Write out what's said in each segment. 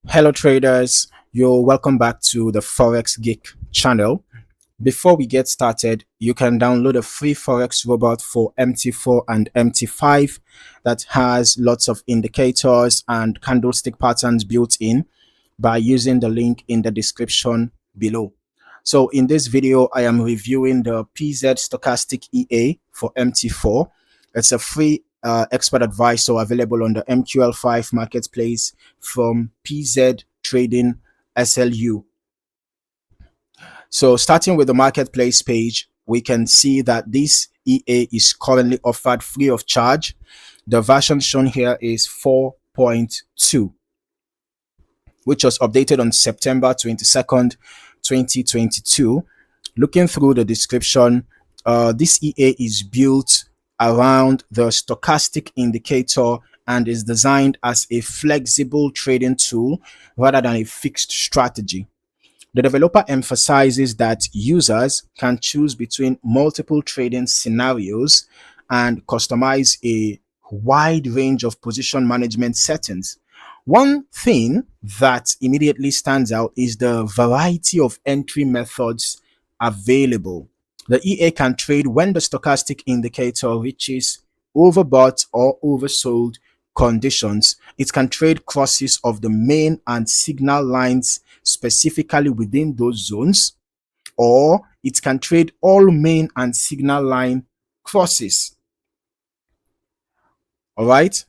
Hello traders, you're welcome back to the Forex Geek channel. Before we get started, you can download a free Forex robot for MT4 and MT5 that has lots of indicators and candlestick patterns built in by using the link in the description below. So in this video, I am reviewing the PZ Stochastic EA for MT4. It's a free expert advisor available on the MQL5 Marketplace from PZ Trading SLU. So starting with the Marketplace page, we can see that this EA is currently offered free of charge. The version shown here is 4.2, which was updated on September 22nd, 2022. Looking through the description, this EA is built around the stochastic indicator and is designed as a flexible trading tool rather than a fixed strategy. The developer emphasizes that users can choose between multiple trading scenarios and customize a wide range of position management settings. One thing that immediately stands out is the variety of entry methods available. The EA can trade when the stochastic indicator reaches overbought or oversold conditions. It can trade crosses of the main and signal lines specifically within those zones, or it can trade all main and signal line crosses. All right.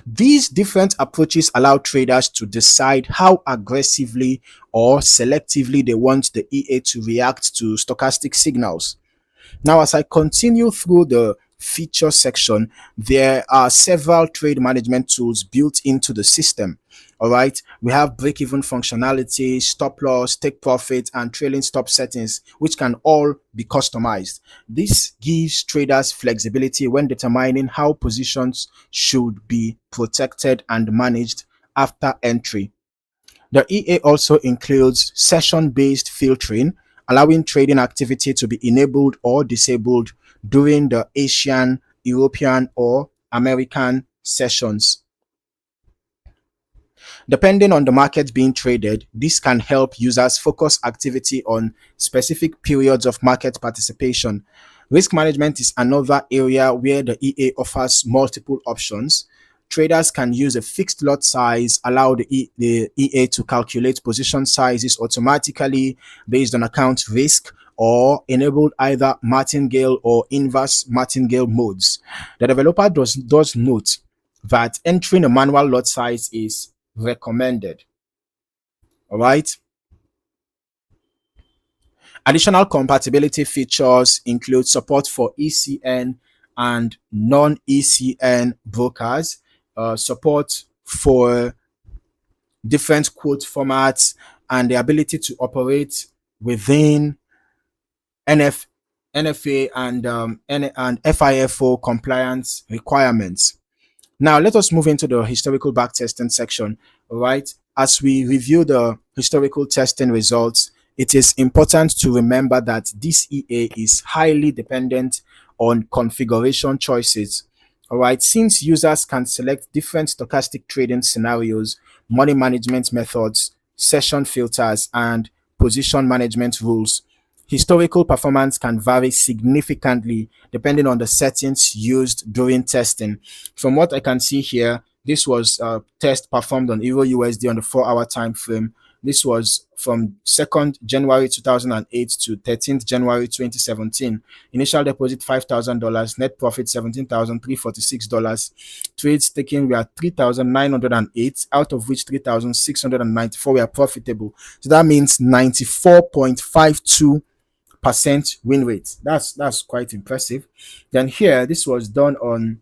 These different approaches allow traders to decide how aggressively or selectively they want the EA to react to stochastic signals. Now, as I continue through the feature section, there are several trade management tools built into the system. All right, we have break-even functionality, stop loss, take profit, and trailing stop settings, which can all be customized. This gives traders flexibility when determining how positions should be protected and managed after entry. The EA also includes session-based filtering, allowing trading activity to be enabled or disabled during the Asian, European, or American sessions. Depending on the market being traded, this can help users focus activity on specific periods of market participation. Risk management is another area where the EA offers multiple options. Traders can use a fixed lot size, allow the EA to calculate position sizes automatically based on account risk, or enable either martingale or inverse martingale modes. The developer does note that entering a manual lot size is recommended. All right. Additional compatibility features include support for ECN and non-ECN brokers, support for different quote formats, and the ability to operate within NFA and FIFO compliance requirements. Now, let us move into the historical backtesting section. All right. As we review the historical testing results, it is important to remember that this EA is highly dependent on configuration choices. All right. Since users can select different stochastic trading scenarios, money management methods, session filters, and position management rules, historical performance can vary significantly depending on the settings used during testing. From what I can see here, this was a test performed on Euro USD on the 4-hour time frame. This was from 2nd January 2008 to 13th January 2017. Initial deposit $5,000, net profit $17,346. Trades taken were 3,908, out of which 3,694 were profitable. So that means 94.52% win rate. That's quite impressive. Then here, this was done on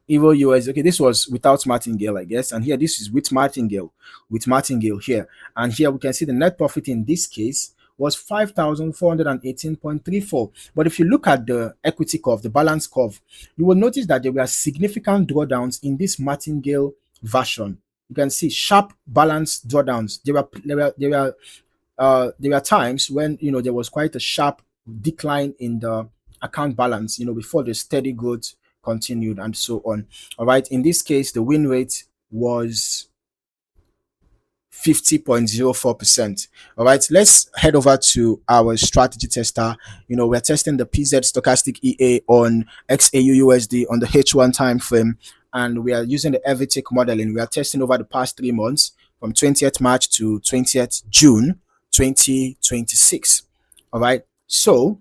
Euro US. Okay, this was without martingale, I guess, and here this is with martingale here. And here we can see the net profit in this case was 5,418.34. But if you look at the equity curve, the balance curve, you will notice that there were significant drawdowns in this martingale version. You can see sharp balance drawdowns. There were times when there was quite a sharp decline in the account balance, before the steady growth continued and so on. All right. In this case, the win rate was 50.04%. All right, let's head over to our strategy tester. We're testing the PZ Stochastic EA on XAUUSD on the H1 time frame, and we are using the every tick modeling. We are testing over the past 3 months from 20th March to 20th June 2026. All right, so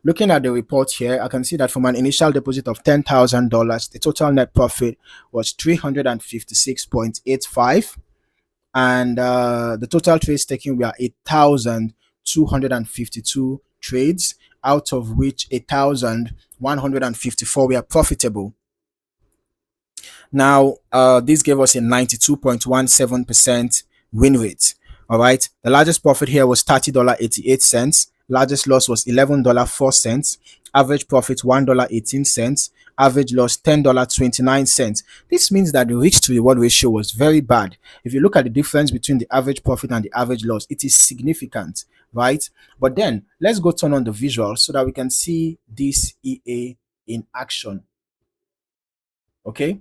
looking at the report here, I can see that from an initial deposit of $10,000, the total net profit was 356.85, and the total trades taken were 8,252 trades, out of which 8,154 were profitable. Now, this gave us a 92.17% win rate. All right, the largest profit here was $30.88. Largest loss was $11.04. Average profit $1.18. Average loss $10.29. This means that the risk to reward ratio was very bad. If you look at the difference between the average profit and the average loss, it is significant, right? But then let's go turn on the visual so that we can see this EA in action. Okay,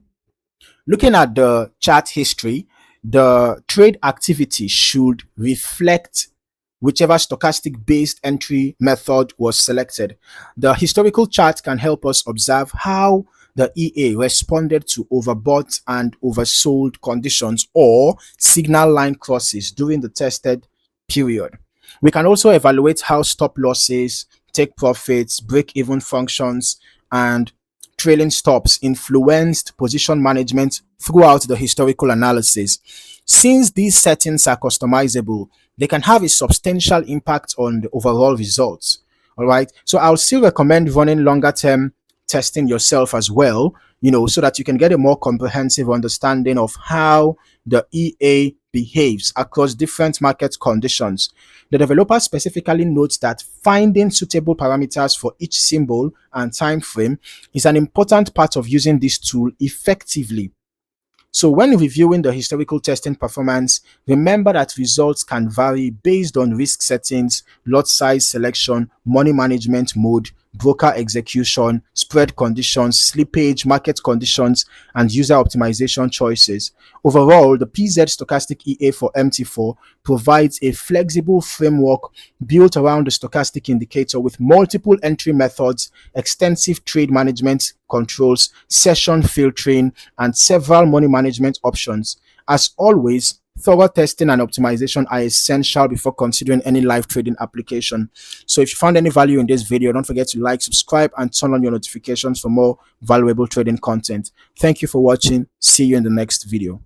looking at the chart history, the trade activity should reflect whichever stochastic based entry method was selected. The historical chart can help us observe how the EA responded to overbought and oversold conditions or signal line crosses during the tested period. We can also evaluate how stop losses, take profits, break-even functions, and trailing stops influenced position management throughout the historical analysis. Since these settings are customizable, they can have a substantial impact on the overall results. All right, so I'll still recommend running longer term testing yourself as well, so that you can get a more comprehensive understanding of how the EA behaves across different market conditions. The developer specifically notes that finding suitable parameters for each symbol and time frame is an important part of using this tool effectively. So when reviewing the historical testing performance, remember that results can vary based on risk settings, lot size selection, money management mode, broker execution, spread conditions, slippage, market conditions, and user optimization choices. Overall, the PZ Stochastic EA for MT4 provides a flexible framework built around the stochastic indicator with multiple entry methods, extensive trade management controls, session filtering, and several money management options. As always, thorough testing and optimization are essential before considering any live trading application. So if you found any value in this video, don't forget to like, subscribe, and turn on your notifications for more valuable trading content. Thank you for watching. See you in the next video.